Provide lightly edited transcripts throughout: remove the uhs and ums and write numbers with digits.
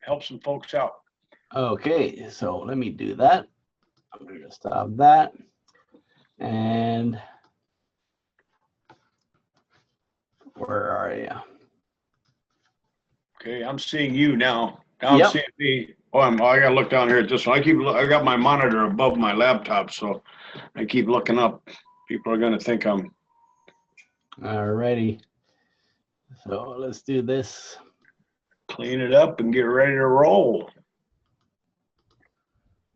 help some folks out. Okay, so let me do that. I'm going to stop that. And where are you? Okay, I'm seeing you now. Now I'm Yep. seeing me. Oh, I gotta look down here at this one. I got my monitor above my laptop, so I keep looking up. People are gonna think I'm Alrighty. So let's do this. clean it up and get ready to roll.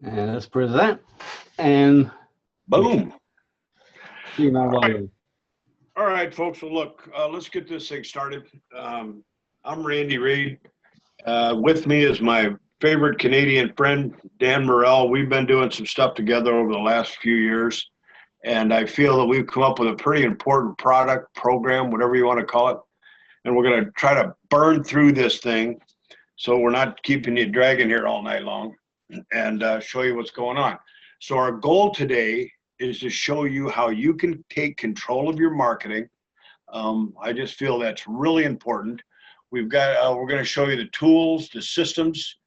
And let's present. And Boom. see my volume. All right, folks. Well, look, let's get this thing started. I'm Randy Reed. With me is my favorite Canadian friend, Dan Morrell. We've been doing some stuff together over the last few years, and I feel that we've come up with a pretty important product, program, whatever you want to call it, and we're going to try to burn through this thing so we're not keeping you dragging here all night long, and show you what's going on. So our goal today is to show you how you can take control of your marketing. I just feel that's really important. We're going to show you the tools, the systems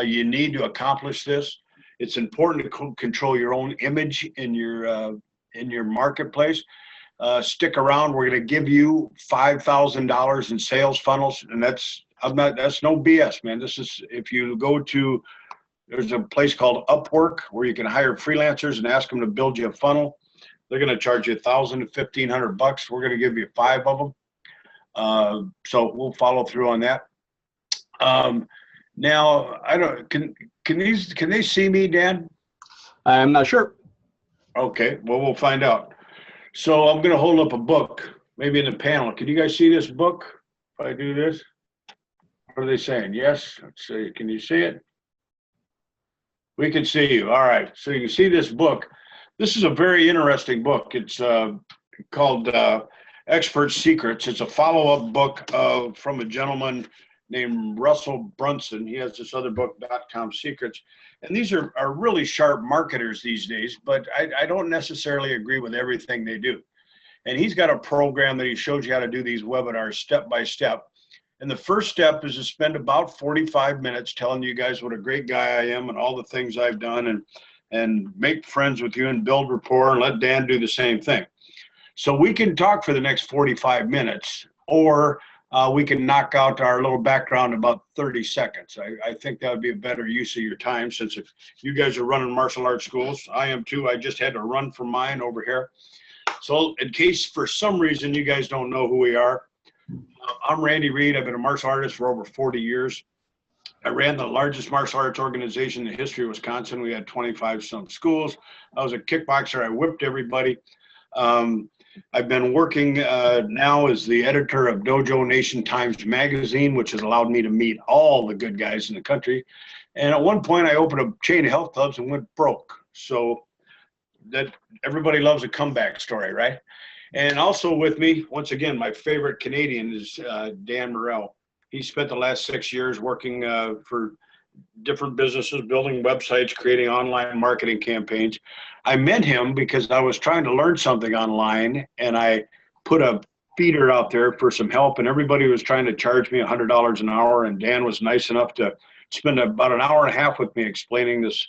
you need to accomplish this. It's important to control your own image in your marketplace. Stick around. We're going to give you $5,000 in sales funnels, and that's no BS, man. This is, if you go to, there's a place called Upwork where you can hire freelancers and ask them to build you a funnel. They're going to charge you $1,000 to $1,500. We're going to give you 5 of them. So we'll follow through on that. Now, I don't, can they see me, Dan? I'm not sure. Okay, well, we'll find out. So I'm going to hold up a book, maybe in the panel. Can you guys see this book? If I do this, what are they saying? Yes. Let's see. Can you see it? We can see you. All right. So you can see this book. This is a very interesting book. It's called Expert Secrets. It's a follow-up book from a gentleman named Russell Brunson. He has this other book, .com Secrets. And these are really sharp marketers these days, but I don't necessarily agree with everything they do. And he's got a program that he shows you how to do these webinars step by step. And the first step is to spend about 45 minutes telling you guys what a great guy I am and all the things I've done, and make friends with you and build rapport, and let Dan do the same thing. So we can talk for the next 45 minutes, or we can knock out our little background in about 30 seconds. I think that would be a better use of your time, since if you guys are running martial arts schools, I am too. I just had to run for mine over here. So in case for some reason you guys don't know who we are, I'm Randy Reed. I've been a martial artist for over 40 years. I ran the largest martial arts organization in the history of Wisconsin. We had 25 some schools. I was a kickboxer. I whipped everybody. I've been working now as the editor of Dojo Nation Times magazine, which has allowed me to meet all the good guys in the country. And at one point I opened a chain of health clubs and went broke. So that everybody loves a comeback story, right? And also with me, once again, my favorite Canadian is Dan Morrell. He spent the last 6 years working for different businesses, building websites, creating online marketing campaigns. I met him because I was trying to learn something online, and I put a feeder out there for some help, and everybody was trying to charge me $100 an hour, and Dan was nice enough to spend about an hour and a half with me explaining this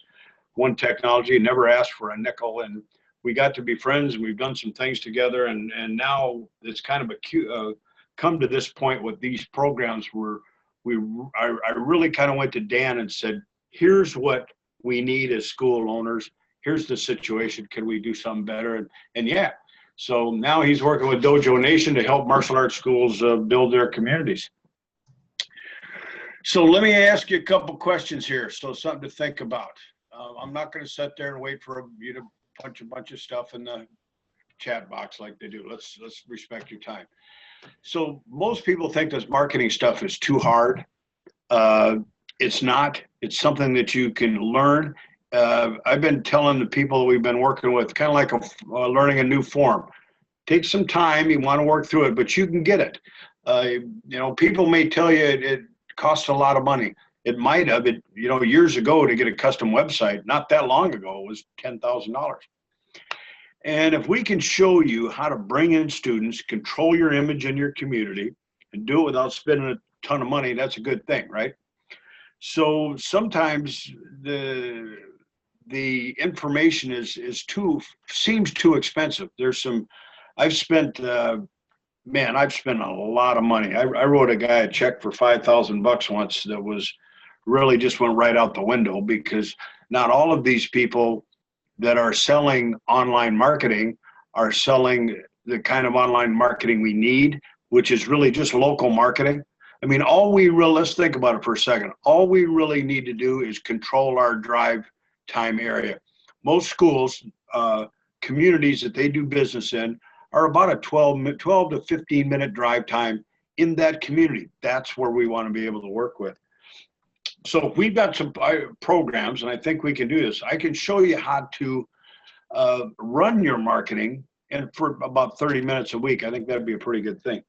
one technology. Never asked for a nickel, and we got to be friends, and we've done some things together, and now it's kind of come to this point with these programs where I really kind of went to Dan and said, here's what we need as school owners. Here's the situation. Can we do something better? And yeah, so now he's working with Dojo Nation to help martial arts schools build their communities. So let me ask you a couple questions here. So something to think about. I'm not going to sit there and wait for you to punch a bunch of stuff in the chat box like they do. Let's respect your time. So most people think this marketing stuff is too hard. It's not. It's something that you can learn. I've been telling the people we've been working with, kind of like learning a new form. Take some time. You want to work through it, but you can get it. You know, people may tell you it costs a lot of money. It might have. Years ago to get a custom website, not that long ago, it was $10,000. And if we can show you how to bring in students, control your image in your community, and do it without spending a ton of money, that's a good thing, right? So sometimes the information seems too expensive. There's some, I've spent, man, I've spent a lot of money. I wrote a guy a check for $5,000 once that was really just went right out the window, because not all of these people that are selling online marketing are selling the kind of online marketing we need, which is really just local marketing. I mean, let's think about it for a second. All we really need to do is control our drive time area. Most schools, communities that they do business in, are about a 12 to 15 minute drive time in that community. That's where we want to be able to work with. So we've got some programs, and I think we can do this. I can show you how to run your marketing, and for about 30 minutes a week. I think that'd be a pretty good thing.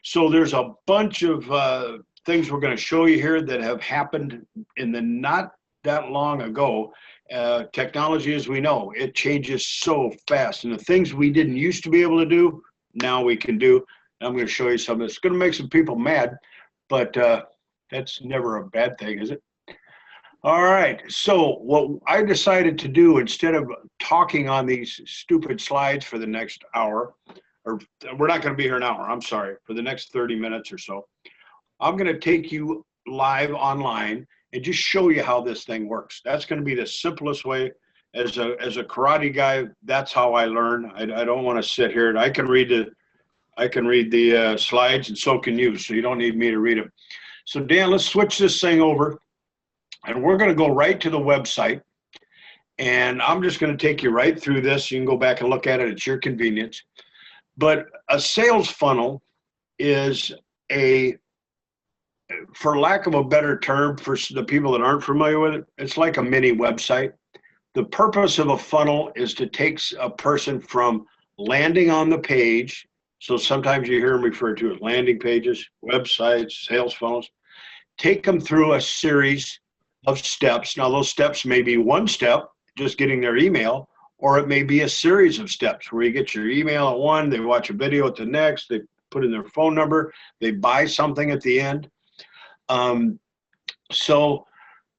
So there's a bunch of things we're going to show you here that have happened in the not that long ago. Technology, as we know, it changes so fast, and the things we didn't used to be able to do, now we can do. And I'm going to show you something that's going to make some people mad, but that's never a bad thing, is it? All right, so what I decided to do, instead of talking on these stupid slides for the next hour, or we're not going to be here an hour, I'm sorry, for the next 30 minutes or so, I'm going to take you live online and just show you how this thing works. That's going to be the simplest way. As a karate guy, that's how I learn. I don't want to sit here, and I can read the slides, and so can you, so you don't need me to read them. So Dan, let's switch this thing over, and we're going to go right to the website, and I'm just going to take you right through this. You can go back and look at it at your convenience. But a sales funnel is for lack of a better term, for the people that aren't familiar with it, it's like a mini website. The purpose of a funnel is to take a person from landing on the page. So sometimes you hear them referred to as landing pages, websites, sales funnels. Take them through a series of steps. Now, those steps may be one step, just getting their email, or it may be a series of steps where you get your email at one, they watch a video at the next, they put in their phone number, they buy something at the end. So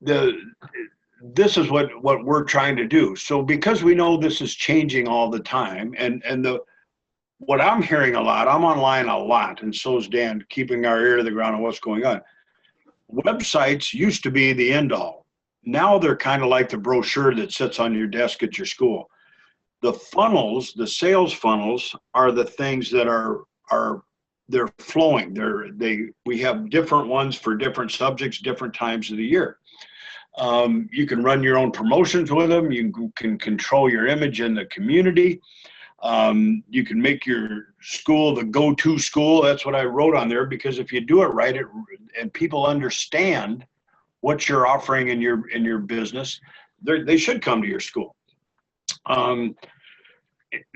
this is what we're trying to do. So because we know this is changing all the time, and what I'm hearing a lot, I'm online a lot, and so is Dan, keeping our ear to the ground on what's going on. Websites used to be the end all. Now they're kind of like the brochure that sits on your desk at your school. The funnels, the sales funnels, are the things that they're flowing. We have different ones for different subjects, different times of the year. You can run your own promotions with them. You can control your image in the community. You can make your school the go-to school. That's what I wrote on there, because if you do it right, and people understand what you're offering in your business, they should come to your school.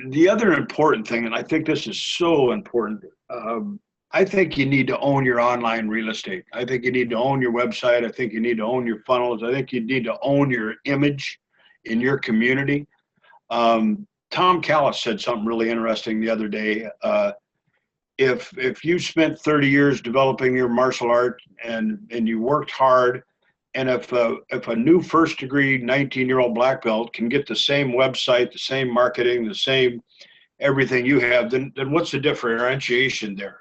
The other important thing, and I think this is so important, I think you need to own your online real estate. I think you need to own your website. I think you need to own your funnels. I think you need to own your image in your community. Tom Callis said something really interesting the other day. If you spent 30 years developing your martial art and you worked hard, and if a new first degree 19-year-old black belt can get the same website, the same marketing, the same everything you have, then what's the differentiation there?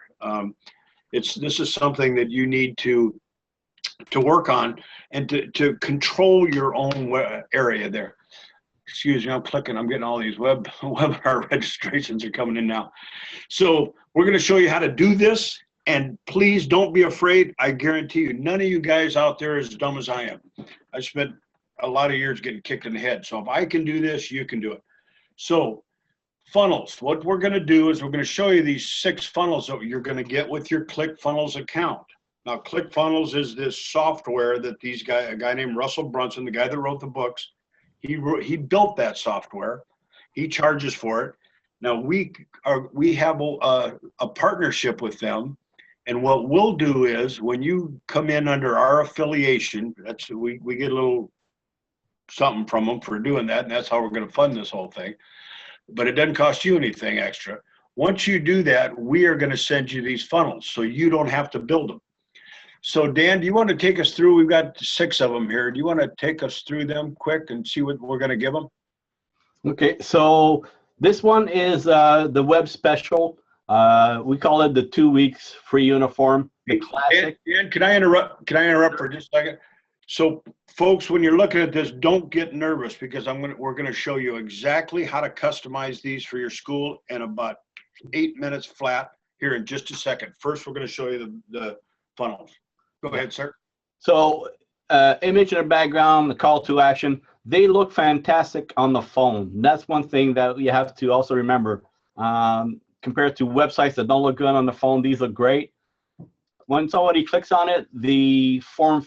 This is something that you need to work on, and to control your own area there. Excuse me, I'm clicking. I'm getting all these webinar registrations are coming in now. So we're going to show you how to do this, and please don't be afraid. I guarantee you, none of you guys out there is as dumb as I am. I spent a lot of years getting kicked in the head. So if I can do this, you can do it. So funnels. What we're going to do is we're going to show you these 6 funnels that you're going to get with your ClickFunnels account. Now, ClickFunnels is this software that a guy named Russell Brunson, the guy that wrote the books, he built that software. He charges for it. Now we have a partnership with them, and what we'll do is, when you come in under our affiliation, we get a little something from them for doing that, and that's how we're going to fund this whole thing. But it doesn't cost you anything extra. Once you do that, we are going to send you these funnels, so you don't have to build them. So Dan, do you want to take us through? We've got 6 of them here. Do you want to take us through them quick and see what we're going to give them? Okay, so this one is the web special. We call it the 2 weeks free uniform, the classic. Dan, can I interrupt? Can I interrupt for just a second? So, folks, when you're looking at this, don't get nervous because we're going to show you exactly how to customize these for your school in about 8 minutes flat here in just a second. First, we're going to show you the funnels. Go ahead, sir. So, image in the background, the call to action. They look fantastic on the phone. That's one thing that you have to also remember. Compared to websites that don't look good on the phone, these look great. When somebody clicks on it, the form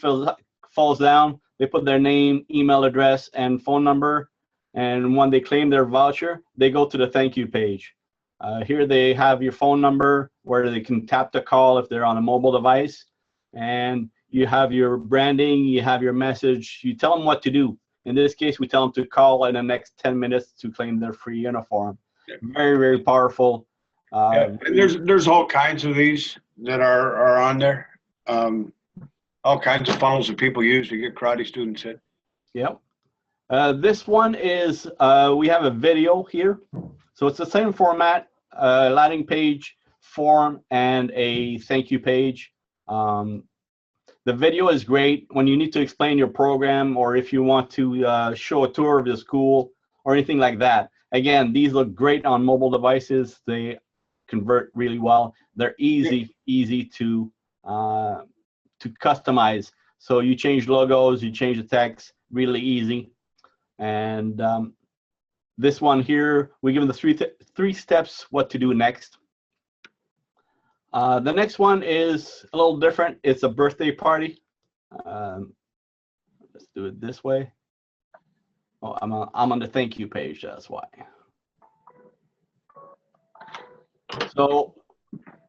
falls down. They put their name, email address, and phone number. And when they claim their voucher, they go to the thank you page. Here they have your phone number where they can tap the call if they're on a mobile device. And you have your branding, you have your message. You tell them what to do. In this case, we tell them to call in the next 10 minutes to claim their free uniform. Very, very powerful. Yeah, there's all kinds of these that are on there. All kinds of funnels that people use to get karate students in. Yep. This one is, we have a video here. So it's the same format, landing page, form, and a thank you page. The video is great when you need to explain your program or if you want to show a tour of the school or anything like that. Again, these look great on mobile devices. They convert really well. They're easy to customize. So you change logos, you change the text, really easy. And this one here, we give them the three steps what to do next. The next one is a little different. It's a birthday party. Let's do it this way. Oh, I'm on the thank you page, that's why. So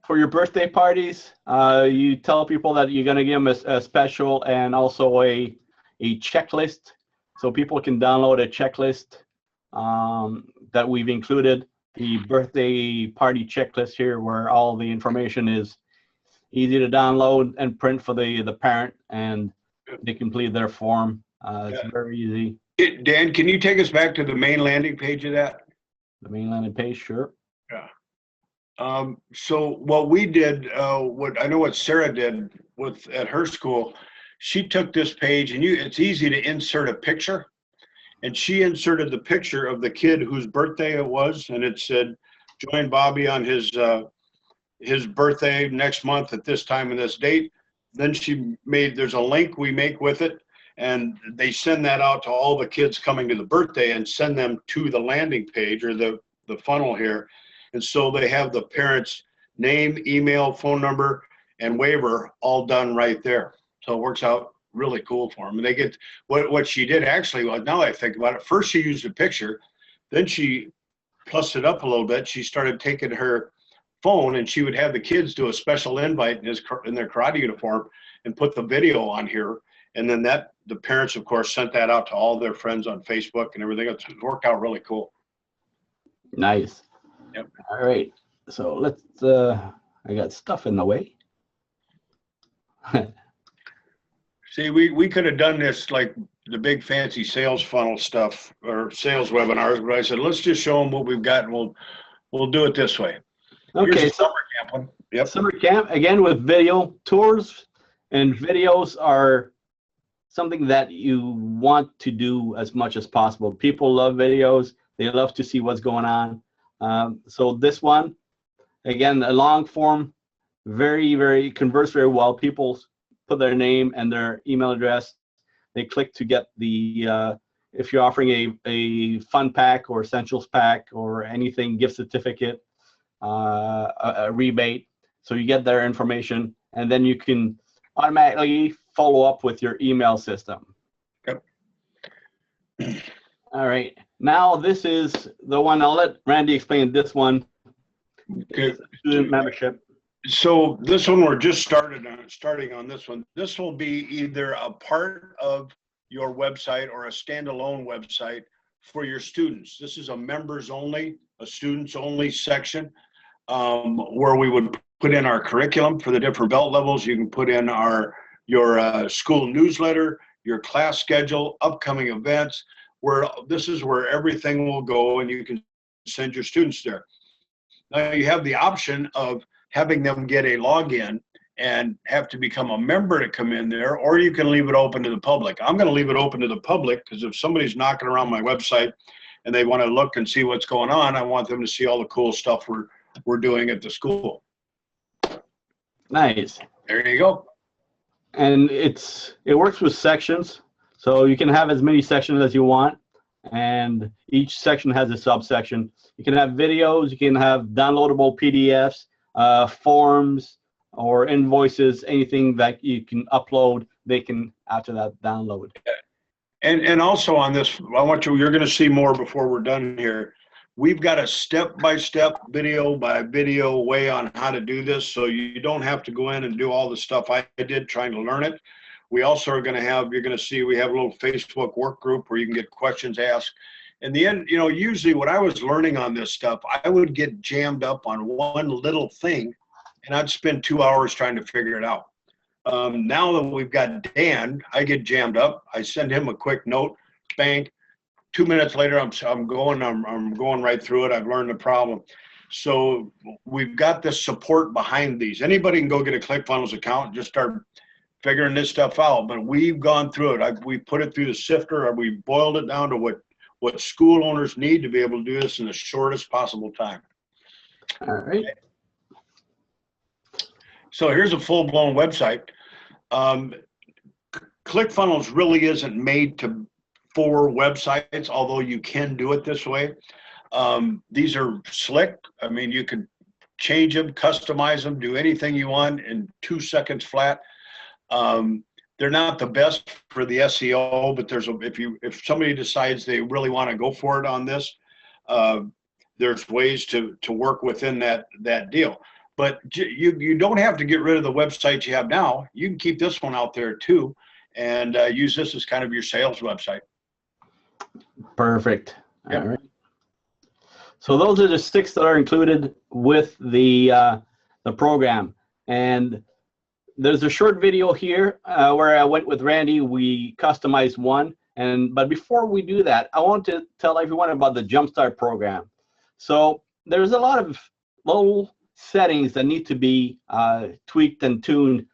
for your birthday parties, you tell people that you're gonna give them a special and also a checklist. So people can download a checklist that we've included. The birthday party checklist here where all the information is easy to download and print for the parent, and they complete their form. It's very easy. Dan, can you take us back to the main landing page of that? The main landing page, sure. Yeah. So what we did, what I know what Sarah did at her school, she took this page and it's easy to insert a picture. And she inserted the picture of the kid whose birthday it was, and it said, "Join Bobby on his birthday next month at this time and this date." Then there's a link we make with it, and they send that out to all the kids coming to the birthday and send them to the landing page or the funnel here. And so they have the parents' name, email, phone number, and waiver all done right there. So it works out really cool for them. And they get what she did actually, well, now I think about it, first she used a picture, then she plussed it up a little bit. She started taking her phone and she would have the kids do a special invite in their karate uniform and put the video on here. And then the parents, of course, sent that out to all their friends on Facebook and everything. It worked out really cool. Nice. Yep. All right. So let's, I got stuff in the way. See, we could have done this like the big fancy sales funnel stuff or sales webinars, but I said, let's just show them what we've got and we'll do it this way. Okay. Here's the summer camp one. Yep. Summer camp, again, with video tours, and videos are something that you want to do as much as possible. People love videos. They love to see what's going on. So this one, again, a long form, very converts very well. People put their name and their email address. They click to get the, if you're offering a fun pack or essentials pack or anything, gift certificate, a rebate. So you get their information and then you can automatically follow up with your email system. Yep. All right. Now this is the one, I'll let Randy explain this one. Okay. Student membership. So this one, we're just starting on this one. This will be either a part of your website or a standalone website for your students. This is a members only, a students only section where we would put in our curriculum for the different belt levels. You can put in your school newsletter, your class schedule, upcoming events, where this is where everything will go, and you can send your students there. Now you have the option of having them get a login and have to become a member to come in there, or you can leave it open to the public. I'm going to leave it open to the public because if somebody's knocking around my website and they want to look and see what's going on, I want them to see all the cool stuff we're doing at the school. Nice. There you go. And it works with sections, so you can have as many sections as you want, and each section has a subsection. You can have videos, you can have downloadable PDFs, forms, or invoices, anything that you can upload, they can, after that, download. And also on this, you're going to see more before we're done here. We've got a step-by-step, video by video way on how to do this, so you don't have to go in and do all the stuff I did trying to learn it. We also are going to have, you're going to see, we have a little Facebook work group where you can get questions asked. In the end, usually when I was learning on this stuff, I would get jammed up on one little thing, and I'd spend 2 hours trying to figure it out. Now that we've got Dan, I get jammed up. I send him a quick note, bang. 2 minutes later, I'm going right through it. I've learned the problem. So we've got this support behind these. Anybody can go get a ClickFunnels account and just start figuring this stuff out. But we've gone through it. We put it through the sifter, or we boiled it down to what school owners need to be able to do this in the shortest possible time. All right. So here's a full-blown website. ClickFunnels really isn't made for websites, although you can do it this way. These are slick. I mean, you can change them, customize them, do anything you want in 2 seconds flat. They're not the best for the SEO, but if somebody decides they really want to go for it on this, there's ways to work within that deal. But you don't have to get rid of the website you have now. You can keep this one out there too, and use this as kind of your sales website. Perfect. Yep. All right. So those are the 6 that are included with the program. And there's a short video here where I went with Randy. We customized one. But before we do that, I want to tell everyone about the Jumpstart program. So there's a lot of little settings that need to be tweaked and tuned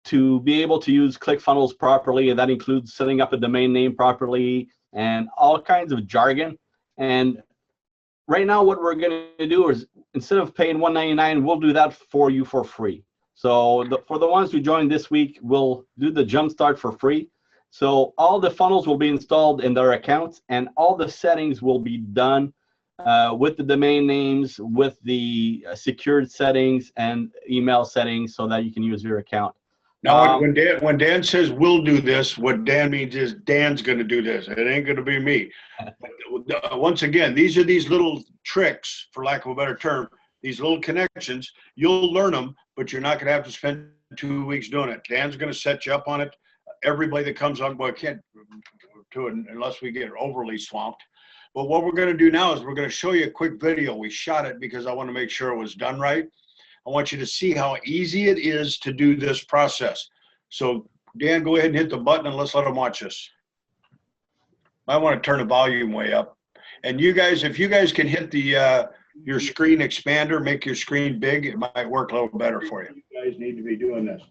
to be able to use ClickFunnels properly, and that includes setting up a domain name properly and all kinds of jargon. And right now what we're going to do is, instead of paying $1.99, we'll do that for you for free. So for the ones who joined this week, we'll do the Jumpstart for free. So all the funnels will be installed in their accounts, and all the settings will be done with the domain names, with the secured settings and email settings, so that you can use your account. Now, when Dan says we'll do this, what Dan means is Dan's going to do this. It ain't going to be me. Once again, these are these little tricks, for lack of a better term, these little connections. You'll learn them, but you're not going to have to spend 2 weeks doing it. Dan's going to set you up on it. Everybody that comes on, well, I can't do it unless we get overly swamped. But what we're going to do now is we're going to show you a quick video. We shot it because I want to make sure it was done right. I want you to see how easy it is to do this process. So Dan, go ahead and hit the button and let's let them watch this. I want to turn the volume way up. And you guys, if you guys can hit the your screen expander, make your screen big, it might work a little better for you. You guys need to be doing this.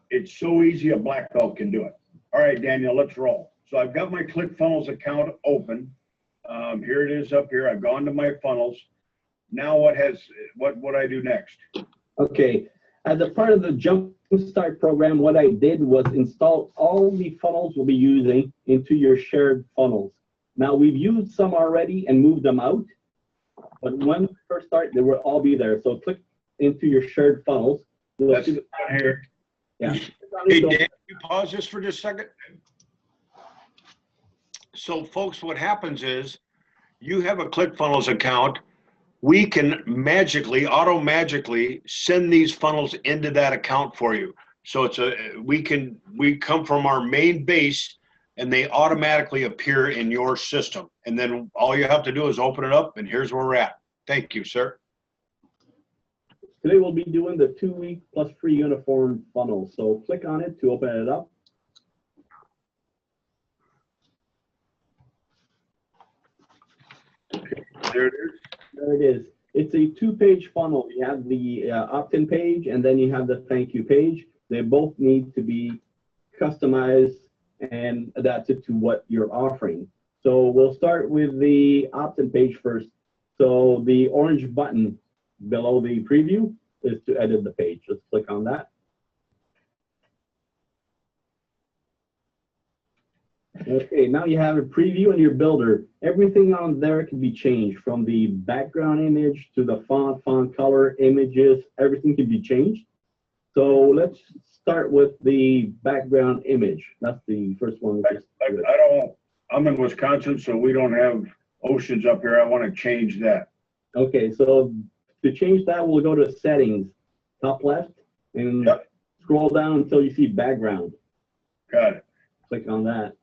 It's so easy, a black belt can do it. All right, Daniel, let's roll. So I've got my ClickFunnels account open. Here it is up here. I've gone to my funnels. Now what I do next? Okay, as a part of the Jumpstart program, what I did was install all the funnels we'll be using into your shared funnels. Now, we've used some already and moved them out, but when we first start, they will all be there. So click into your shared funnels. That's it here. Yeah. Hey, Dan, can you pause this for just a second? So, folks, what happens is you have a ClickFunnels account. We can auto-magically send these funnels into that account for you. So we come from our main base and they automatically appear in your system. And then all you have to do is open it up and here's where we're at. Thank you, sir. Today we'll be doing the 2-week plus free uniform funnel. So click on it to open it up. There it is. There it is. It's a 2-page funnel. You have the opt-in page and then you have the thank you page. They both need to be customized and adapted to what you're offering. So we'll start with the opt-in page first. So the orange button below the preview is to edit the page. Let's click on that. Okay, now you have a preview in your builder. Everything on there can be changed, from the background image to the font color, images, everything can be changed. So let's start with the background image. That's the first one. I'm in Wisconsin, so we don't have oceans up here. I want to change that. Okay, so to change that, we'll go to settings, top left, and scroll down until you see background. Got it. Click on that.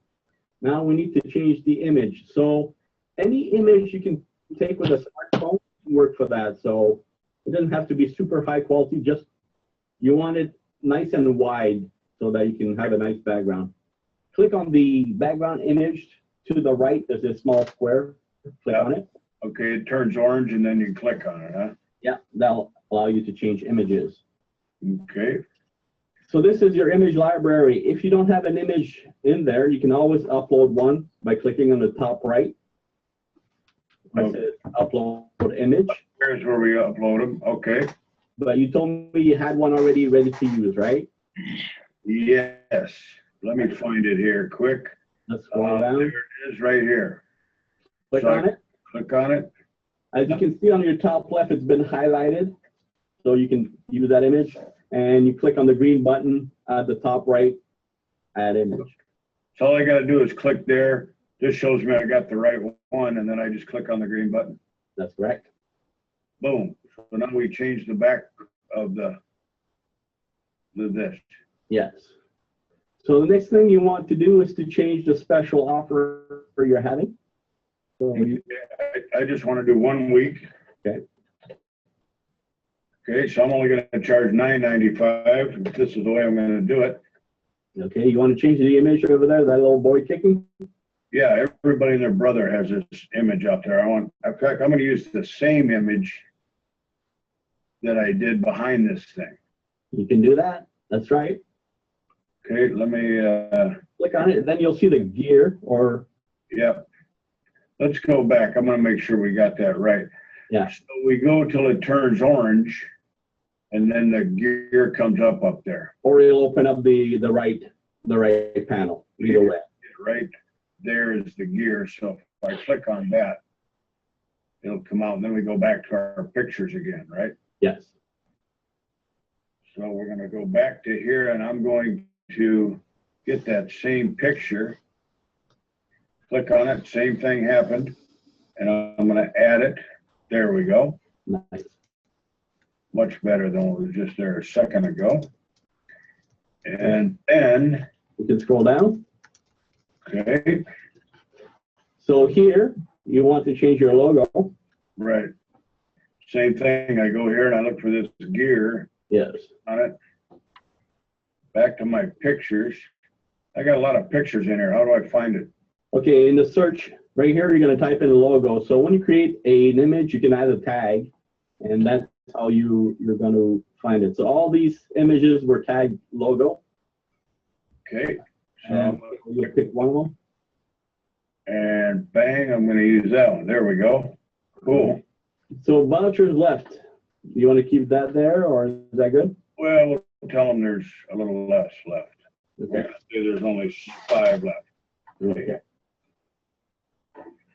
Now we need to change the image. So any image you can take with a smartphone can work for that. So it doesn't have to be super high quality, just you want it nice and wide so that you can have a nice background. Click on the background image to the right. There's a small square. Click on it. Okay, it turns orange and then you click on it, huh? Yeah, that'll allow you to change images. Okay. So this is your image library. If you don't have an image in there, you can always upload one by clicking on the top right. I said upload image. Here's where we upload them. Okay. But you told me you had one already ready to use, right? Yes. Let me find it here quick. Let's scroll down. There it is right here. Click on it. Click on it. As you can see on your top left, it's been highlighted. So you can use that image. And you click on the green button at the top right, add image. So all I got to do is click there. This shows me I got the right one, and then I just click on the green button. That's correct. Boom. So now we change the back of the this. Yes. So the next thing you want to do is to change the special offer you're having. So I just want to do 1 week. Okay. Okay, so I'm only going to charge $9.95. This is the way I'm going to do it. Okay, you want to change the image over there, that little boy kicking? Yeah, everybody and their brother has this image out there. In fact, I'm going to use the same image that I did behind this thing. You can do that. That's right. Okay, let me click on it, then you'll see the gear or. Yeah. Let's go back. I'm going to make sure we got that right. Yeah. So we go till it turns orange, and then the gear comes up there. Or it'll open up the right panel. Either way. Right there is the gear. So if I click on that, it'll come out, and then we go back to our pictures again, right? Yes. So we're going to go back to here, and I'm going to get that same picture. Click on it. Same thing happened, and I'm going to add it. There we go. Nice. Much better than what was just there a second ago. And then you can scroll down. Okay. So here you want to change your logo. Right. Same thing. I go here and I look for this gear. Yes. On it. Back to my pictures. I got a lot of pictures in here. How do I find it? Okay, in the search right here, you're going to type in a logo. So when you create an image, you can add a tag, and that's how you're going to find it. So all these images were tagged logo. Okay. So And you pick one of them. And bang, I'm going to use that one. There we go. Cool. So vouchers left. You want to keep that there, or is that good? Well, we'll tell them there's a little less left. Okay. There's only 5 left. Okay.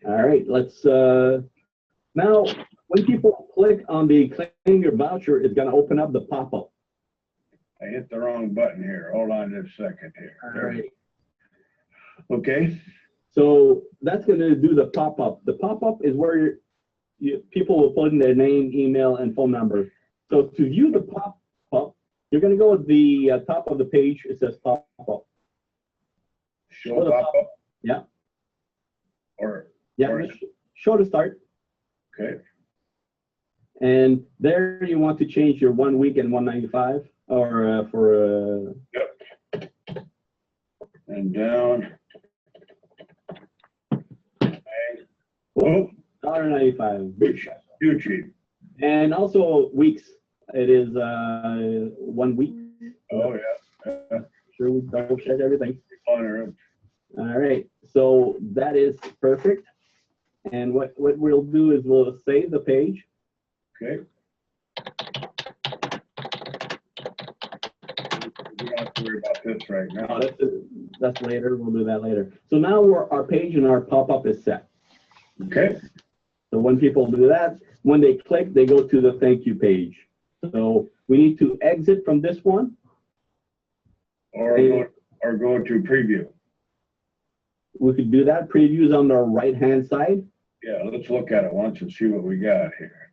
All right, let's, now, when people click on the claim your voucher, it's gonna open up the pop-up. I hit the wrong button here. Hold on just a second here. All right. Okay. So that's gonna do the pop-up. The pop-up is where people will put in their name, email, and phone number. So to view the pop-up, you're gonna go at the top of the page, it says pop-up. Show pop-up? Yeah. Or yeah, show to start. Okay. And there you want to change your 1 week and 195 or for Yep. And down. Oh, $1.95. too cheap. And also weeks. It is 1 week. Oh, yeah. Sure, we double check everything. Honor. All right, so that is perfect. And what we'll do is we'll save the page. Okay. We don't have to worry about this right now. No, that's later. We'll do that later. So now our page and our pop-up is set. Okay. So when people do that, when they click, they go to the thank you page. So we need to exit from this one. Or go to preview. We could do that. Previews on the right-hand side. Yeah, let's look at it once and see what we got here.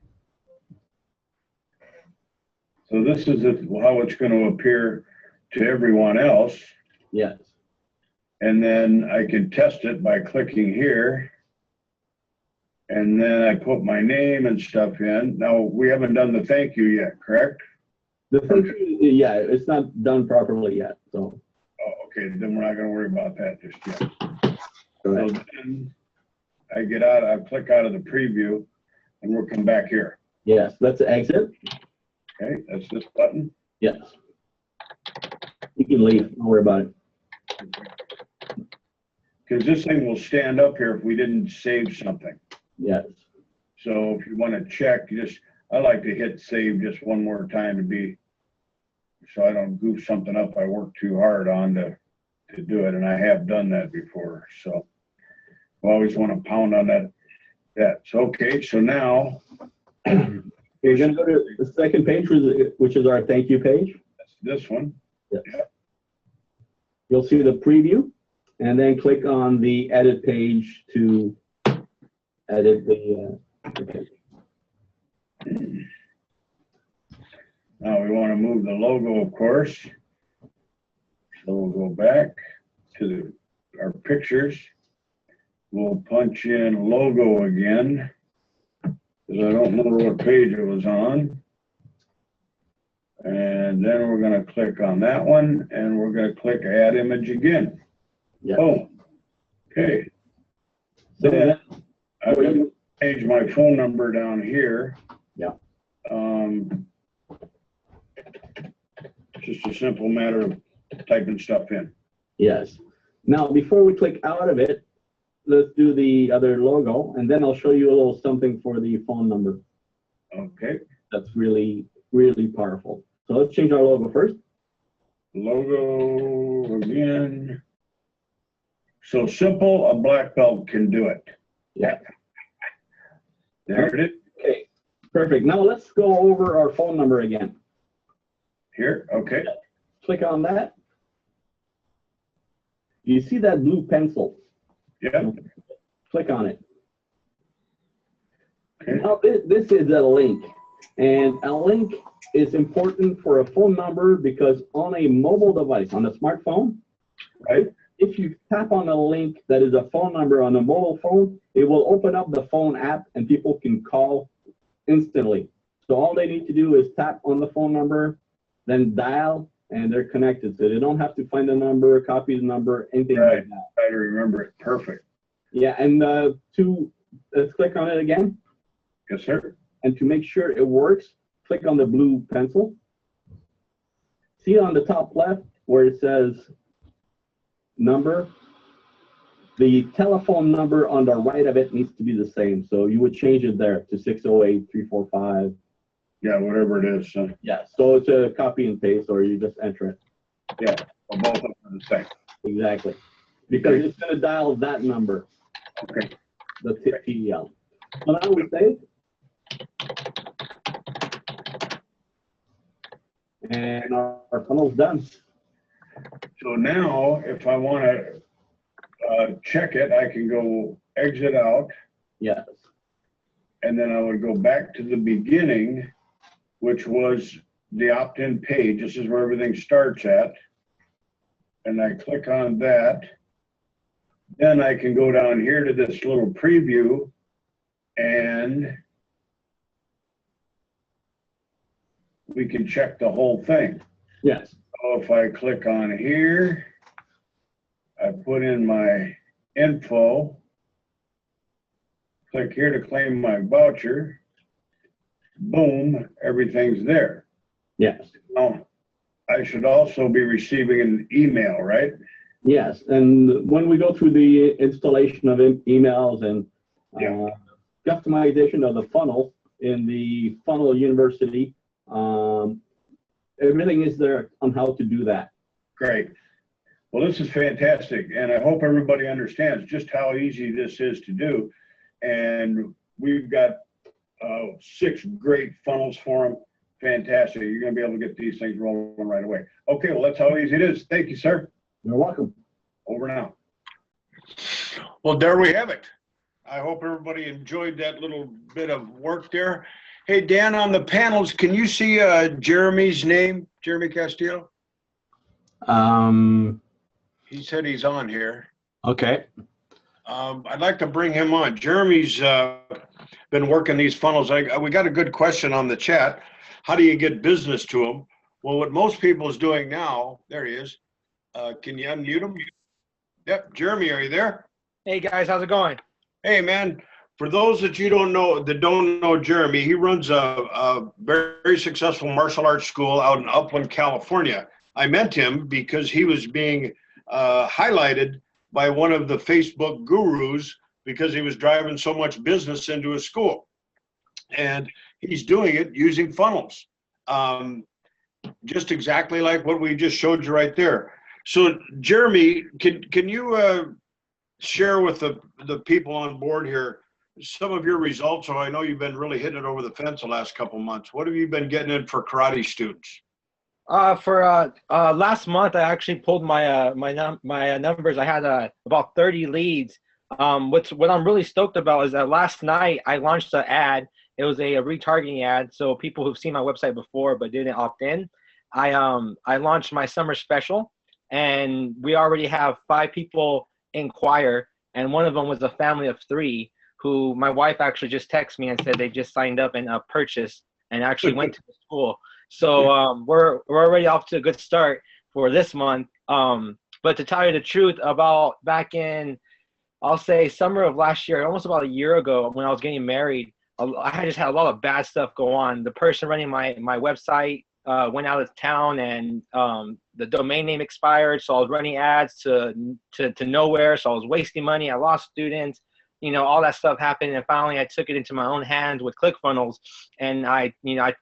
So this is how it's going to appear to everyone else. Yes. And then I can test it by clicking here. And then I put my name and stuff in. Now, we haven't done the thank you yet, correct? The thank you, yeah, it's not done properly yet. So. Oh, okay, then we're not going to worry about that just yet. Correct. So then I get out, I click out of the preview, and we'll come back here. Yes, let's exit. Okay, that's this button. Yes. You can leave. Don't worry about it. Because this thing will stand up here if we didn't save something. Yes. So if you want to check, I like to hit save just one more time to be, so I don't goof something up I work too hard on to do it, and I have done that before. So I always want to pound on that. So okay, so now you're going to go to the second page, which is our thank you page. That's this one. Yes. Yep. You'll see the preview, and then click on the edit page to edit the page. Now we want to move the logo, of course. So we'll go back to our pictures. We'll punch in logo again, because I don't remember what page it was on. And then we're going to click on that one, and we're going to click add image again. Yeah. Oh, okay. So then I'm going to change my phone number down here. Yeah. Just a simple matter of typing stuff in. Yes. Now, before we click out of it, let's do the other logo, and then I'll show you a little something for the phone number. Okay. That's really, really powerful. So let's change our logo first. Logo again. So simple, a black belt can do it. Yeah. There it is. Okay, perfect. Now let's go over our phone number again. Here, okay. Click on that. You see that blue pencil? Yeah. Click on it. Okay. Now this is a link, and a link is important for a phone number because on a mobile device, on a smartphone, Right. if you tap on a link that is a phone number on a mobile phone, it will open up the phone app and people can call instantly. So all they need to do is tap on the phone number, then dial, and they're connected. So they don't have to find the number, copy the number, anything Right. like that. Try to remember it. Perfect. Yeah, and let's click on it again. Yes, sir. And to make sure it works, click on the blue pencil. See on the top left where it says number, the telephone number on the right of it needs to be the same. So you would change it there to 608-345. Yeah, whatever it is. Yeah, so it's a copy and paste, or you just enter it. Yeah, well, both of them are the same. Exactly. Because it's going to dial that number, Okay. the TDL. So now we save. And our funnel's done. So now, if I want to check it, I can go exit out, Yes. and then I would go back to the beginning, which was the opt-in page. This is where everything starts at. And I click on that. Then I can go down here to this little preview, and we can check the whole thing. Yes. So if I click on here, I put in my info, click here to claim my voucher, boom, everything's there. Yes. Now, I should also be receiving an email, right? Yes. And when we go through the installation of emails and Yeah. customization of the funnel in the Funnel University, everything is there on how to do that. Great. Well, this is fantastic, and I hope everybody understands just how easy this is to do. And we've got 6 great funnels for them. Fantastic. You're going to be able to get these things rolling right away. Okay, well, that's how easy it is. Thank you, sir. You're welcome. Over now. Well, there we have it. I hope everybody enjoyed that little bit of work there. Hey, Dan, on the panels, can you see Jeremy's name, Jeremy Castillo? He said he's on here. Okay. I'd like to bring him on. Jeremy's been working these funnels. We got a good question on the chat. How do you get business to them? Well, what most people is doing now, there he is. Can you unmute him? Yep, Jeremy, are you there? Hey guys, how's it going? Hey, man. For those that don't know Jeremy, he runs a very successful martial arts school out in Upland, California. I met him because he was being highlighted by one of the Facebook gurus because he was driving so much business into his school. And he's doing it using funnels. Just exactly like what we just showed you right there. So Jeremy, can you share with the people on board here some of your results? So I know you've been really hitting it over the fence the last couple of months. What have you been getting in for karate students? For last month, I actually pulled my numbers. I had about 30 leads. What I'm really stoked about is that last night I launched an ad. It was a retargeting ad, so people who've seen my website before but didn't opt in. I launched my summer special, and we already have 5 people inquire, and one of them was a family of 3 who my wife actually just texted me and said they just signed up and purchased and actually went to the school. So we're already off to a good start for this month. But to tell you the truth, about back in, I'll say summer of last year, almost about a year ago when I was getting married, I just had a lot of bad stuff go on. The person running my website went out of town, and the domain name expired, so I was running ads to nowhere, so I was wasting money. I lost students. All that stuff happened, and finally I took it into my own hands with ClickFunnels, and I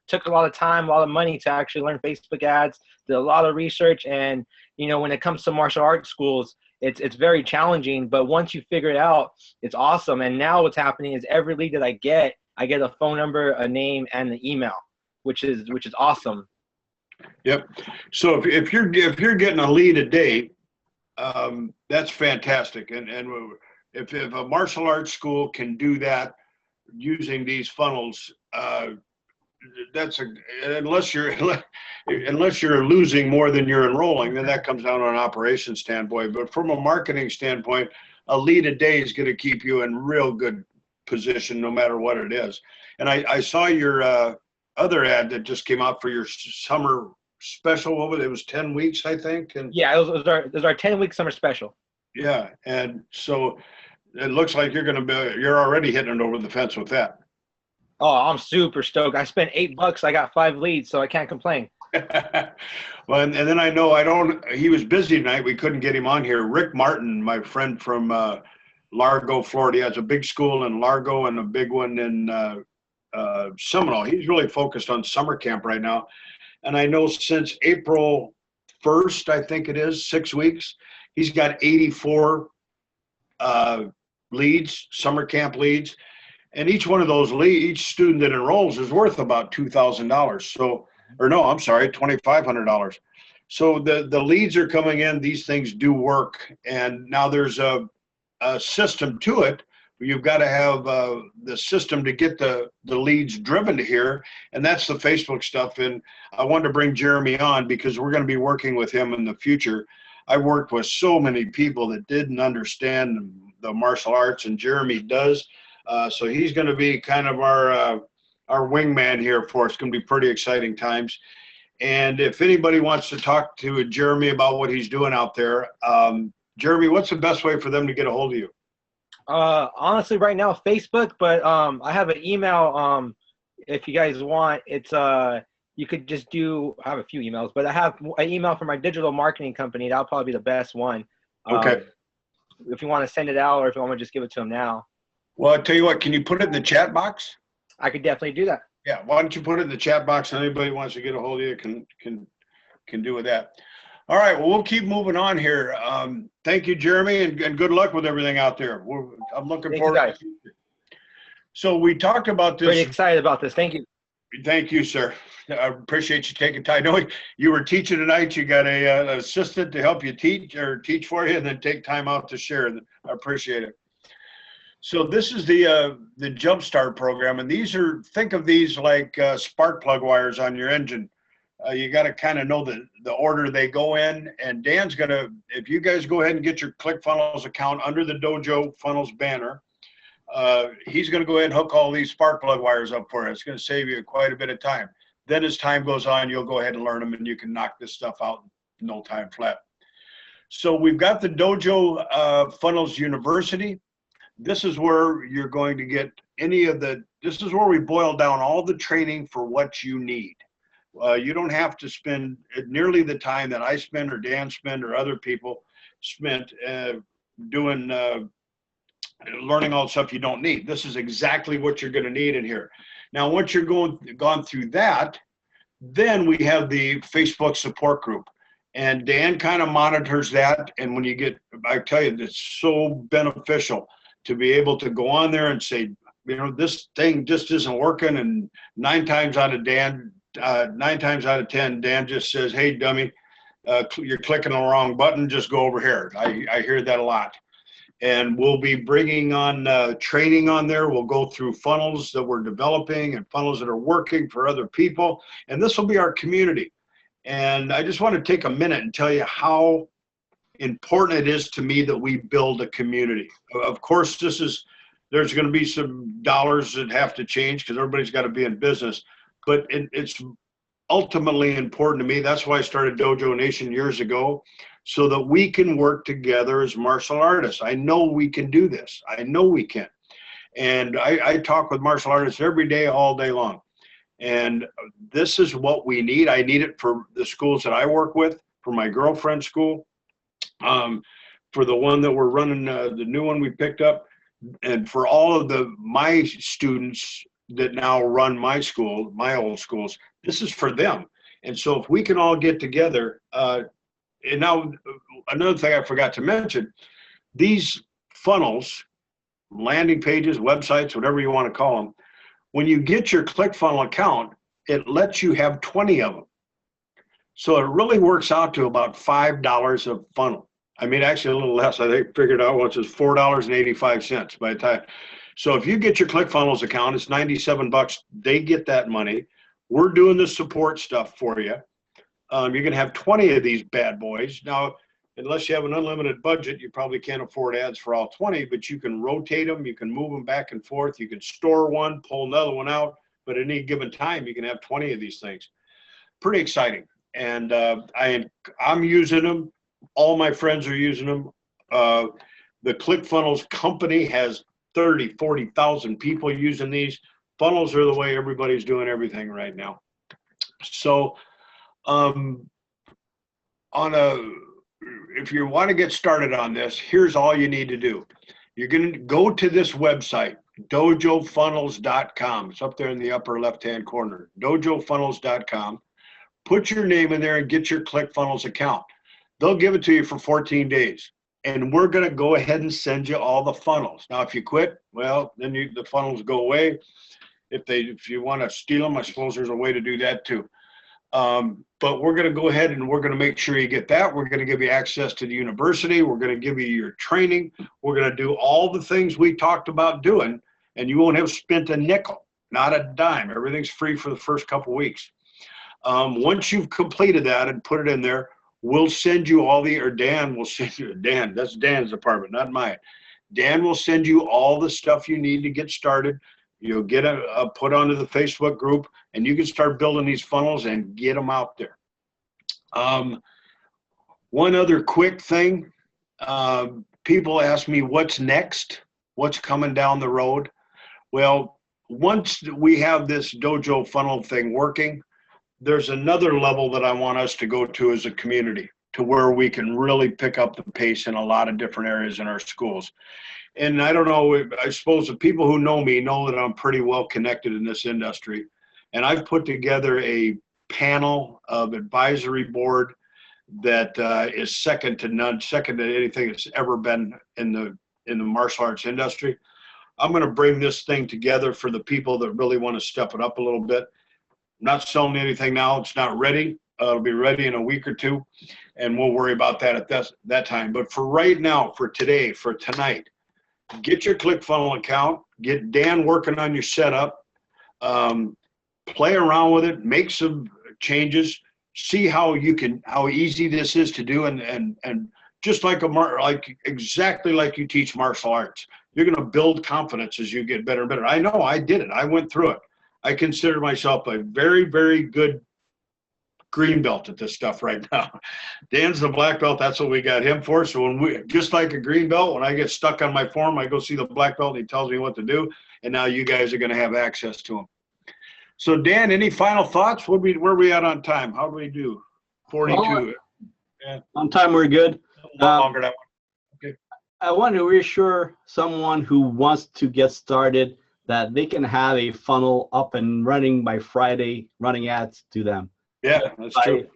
took a lot of time, a lot of money to actually learn Facebook ads, did a lot of research, and when it comes to martial arts schools, it's very challenging, but once you figure it out, it's awesome. And now what's happening is every lead that I get a phone number, a name, and an email, which is awesome. Yep. So if you're getting a lead a day, that's fantastic, and if a martial arts school can do that using these funnels, unless you're losing more than you're enrolling, then that comes down on an operations standpoint. But from a marketing standpoint, a lead a day is going to keep you in real good position no matter what it is. And I saw your other ad that just came out for your summer special. What was it? It was 10 weeks, I think. And yeah, it was our 10-week summer special. Yeah, and so it looks like you're already hitting it over the fence with that. Oh, I'm super stoked. I spent $8. I got 5 leads, so I can't complain. Well, and then he was busy tonight. We couldn't get him on here. Rick Martin, my friend from Largo, Florida. He has a big school in Largo and a big one in Seminole. He's really focused on summer camp right now. And I know since April 1st, I think it is, 6 weeks, he's got 84 leads, summer camp leads. And each one of those each student that enrolls is worth about $2,000. So, or no, I'm sorry, $2,500. So the leads are coming in. These things do work. And now there's a system to it. You've got to have the system to get the leads driven to here. And that's the Facebook stuff. And I wanted to bring Jeremy on because we're going to be working with him in the future. I worked with so many people that didn't understand the martial arts, and Jeremy does. So he's going to be kind of our our wingman here for us. It's going to be pretty exciting times. And if anybody wants to talk to Jeremy about what he's doing out there, Jeremy, what's the best way for them to get a hold of you? Honestly, right now, Facebook, but I have an email. If you guys want, it's you could just do. I have a few emails, but I have an email for my digital marketing company. That'll probably be the best one. Okay. If you want to send it out, or if you want me to just give it to them now. Well, I'll tell you what. Can you put it in the chat box? I could definitely do that. Yeah. Why don't you put it in the chat box, and anybody who wants to get a hold of you can do with that. All right. Well, we'll keep moving on here. Thank you, Jeremy, and good luck with everything out there. I'm looking forward to it. So we talked about this. Pretty excited about this. Thank you. Thank you, sir. I appreciate you taking time. I know you were teaching tonight. You got an assistant to help you teach for you, and then take time out to share. I appreciate it. So this is the Jumpstart program, and think of these like spark plug wires on your engine. You got to kind of know the order they go in. And Dan's gonna, if you guys go ahead and get your ClickFunnels account under the Dojo Funnels banner, he's going to go ahead and hook all these spark plug wires up for you. It's going to save you quite a bit of time. Then as time goes on, you'll go ahead and learn them, and you can knock this stuff out in no time flat. So we've got the Dojo Funnels University. This is where you're going to get this is where we boil down all the training for what you need. You don't have to spend nearly the time that I spend or Dan spend or other people spent doing learning all the stuff you don't need. This is exactly what you're going to need in here. Now, once you're gone through that, then we have the Facebook support group. And Dan kind of monitors that. And when I tell you, it's so beneficial to be able to go on there and say, this thing just isn't working. And 9 times out of 10, Dan just says, hey, dummy, you're clicking the wrong button. Just go over here. I hear that a lot. And we'll be bringing on training on there. We'll go through funnels that we're developing and funnels that are working for other people. And this will be our community. And I just want to take a minute and tell you how important it is to me that we build a community. Of course, there's going to be some dollars that have to change because everybody's got to be in business. But it's ultimately important to me. That's why I started Dojo Nation years ago, so that we can work together as martial artists. I know we can do this. I know we can. And I talk with martial artists every day, all day long. And this is what we need. I need it for the schools that I work with, for my girlfriend's school, for the one that we're running, the new one we picked up, and for all of my students that now run my school, my old schools. This is for them. And so if we can all get together, and now another thing I forgot to mention, these funnels, landing pages, websites, whatever you want to call them, when you get your ClickFunnels account, it lets you have 20 of them. So it really works out to about $5 a funnel. I mean, actually a little less. I think figured out once it's $4.85 by the time. So if you get your ClickFunnels account, it's $97. They get that money. We're doing the support stuff for you. You're going to have 20 of these bad boys. Now, unless you have an unlimited budget, you probably can't afford ads for all 20, but you can rotate them. You can move them back and forth. You can store one, pull another one out. But at any given time, you can have 20 of these things. Pretty exciting. And I'm using them. All my friends are using them. The ClickFunnels company has 30, 40,000 people using these. Funnels are the way everybody's doing everything right now. So if you want to get started on this, here's all you need to do. You're going to go to this website, dojofunnels.com. It's up there in the upper left-hand corner, dojofunnels.com. Put your name in there and get your ClickFunnels account. They'll give it to you for 14 days. And we're going to go ahead and send you all the funnels. Now, if you quit, well, then the funnels go away. If you want to steal them, I suppose there's a way to do that too. But we're going to go ahead and we're going to make sure you get that. We're going to give you access to the university. We're going to give you your training. We're going to do all the things we talked about doing, and you won't have spent a nickel, not a dime. Everything's free for the first couple of weeks. Once you've completed that and put it in there, we'll send you Dan will send you, that's Dan's department, not mine. Dan will send you all the stuff you need to get started. You'll get a put onto the Facebook group, and you can start building these funnels and get them out there. One other quick thing, people ask me what's next, what's coming down the road. Well, once we have this dojo funnel thing working, there's another level that I want us to go to as a community, to where we can really pick up the pace in a lot of different areas in our schools. And I don't know, I suppose the people who know me know that I'm pretty well connected in this industry. And I've put together a panel of advisory board that is second to none, second to anything that's ever been in the martial arts industry. I'm going to bring this thing together for the people that really want to step it up a little bit. I'm not selling anything now. It's not ready. It'll be ready in a week or two, and we'll worry about that at that time. But for right now, for today, for tonight, get your ClickFunnels account, get Dan working on your setup, play around with it, make some changes, see how easy this is to do, and just like exactly like you teach martial arts, you're going to build confidence as you get better and better. I know I did it. I went through it. I consider myself a very, very good green belt at this stuff right now. Dan's the black belt. That's what we got him for. So when we, just like a green belt, when I get stuck on my form, I go see the black belt and he tells me what to do. And now you guys are going to have access to him. So Dan, any final thoughts? Where are we at on time? How do we do? 42. Well, yeah. On time, we're good. Longer that one. Okay. I want to reassure someone who wants to get started that they can have a funnel up and running by Friday, running ads to them. Yeah, that's true.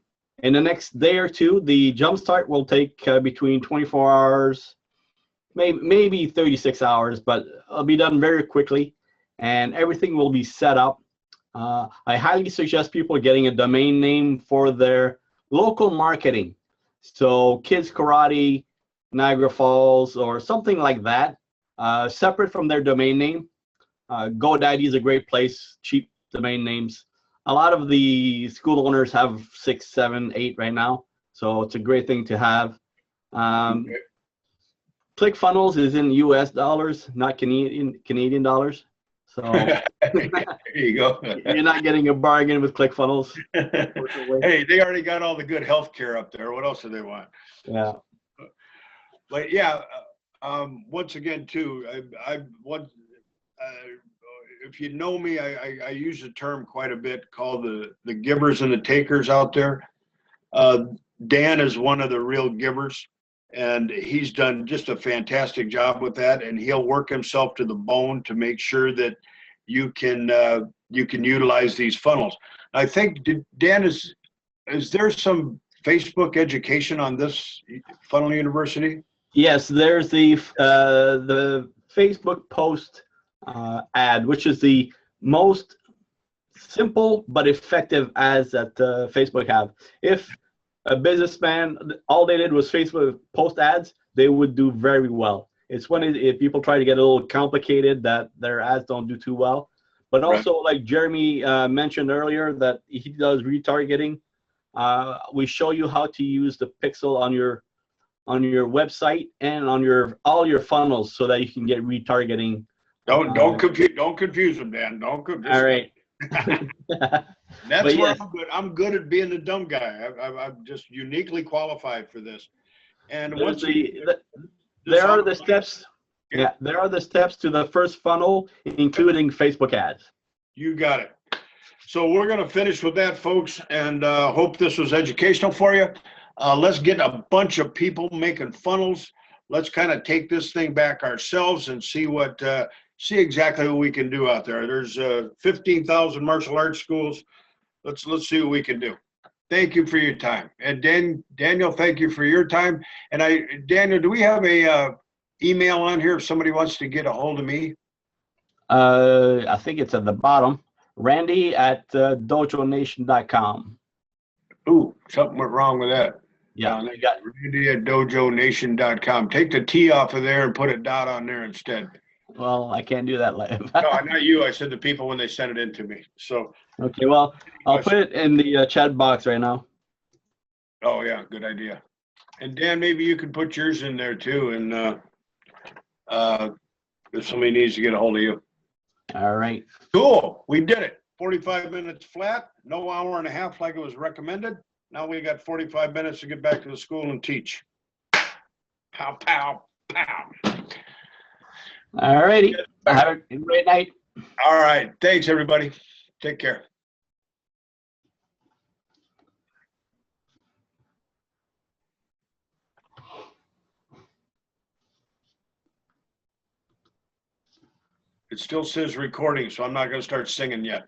In the next day or two, the jumpstart will take between 24 hours, maybe 36 hours, but it'll be done very quickly, and everything will be set up. I highly suggest people getting a domain name for their local marketing. So Kids Karate, Niagara Falls, or something like that, separate from their domain name. GoDaddy is a great place, cheap domain names. A lot of the school owners have 6, 7, 8 right now, so it's a great thing to have. ClickFunnels is in US dollars, not Canadian dollars. So there you go. You're not getting a bargain with ClickFunnels. Hey, they already got all the good health care up there. What else do they want? Yeah. But yeah, once again, too, if you know me, I use a term quite a bit called the givers and the takers out there. Dan is one of the real givers, and he's done just a fantastic job with that, and he'll work himself to the bone to make sure that you can utilize these funnels. I think, Dan, is there some Facebook education on this Funnel University? Yes, there's the Facebook post ad, which is the most simple but effective ads that Facebook have. If a businessman, all they did was Facebook post ads, they would do very well. It's when if people try to get a little complicated that their ads don't do too well. But also, like Jeremy mentioned earlier, that he does retargeting. We show you how to use the pixel on your website and on all your funnels so that you can get retargeting. Don't confuse them, Dan. Don't confuse. All right. That's where I'm good. I'm good at being the dumb guy. I'm just uniquely qualified for this. And there are the steps. Yeah, there are the steps to the first funnel, including Facebook ads. You got it. So we're going to finish with that, folks, and hope this was educational for you. Let's get a bunch of people making funnels. Let's kind of take this thing back ourselves and see exactly what we can do out there. There's 15,000 martial arts schools. Let's see what we can do. Thank you for your time. And Daniel, thank you for your time. And Daniel, do we have a email on here if somebody wants to get a hold of me? I think it's at the bottom. Randy@dojonation.com. Ooh, something went wrong with that. Yeah, you got Randy@dojonation.com. Take the T off of there and put a dot on there instead. Well, I can't do that live. No, not you. I said the people when they sent it in to me. So. Okay, well, I'll put it in the chat box right now. Oh yeah, good idea. And Dan, maybe you could put yours in there too, and if somebody needs to get a hold of you. All right. Cool. We did it. 45 minutes flat, no hour and a half like it was recommended. Now we got 45 minutes to get back to the school and teach. Pow, pow, pow. All righty. Have a great night. All right. Thanks, everybody. Take care. It still says recording, so I'm not going to start singing yet.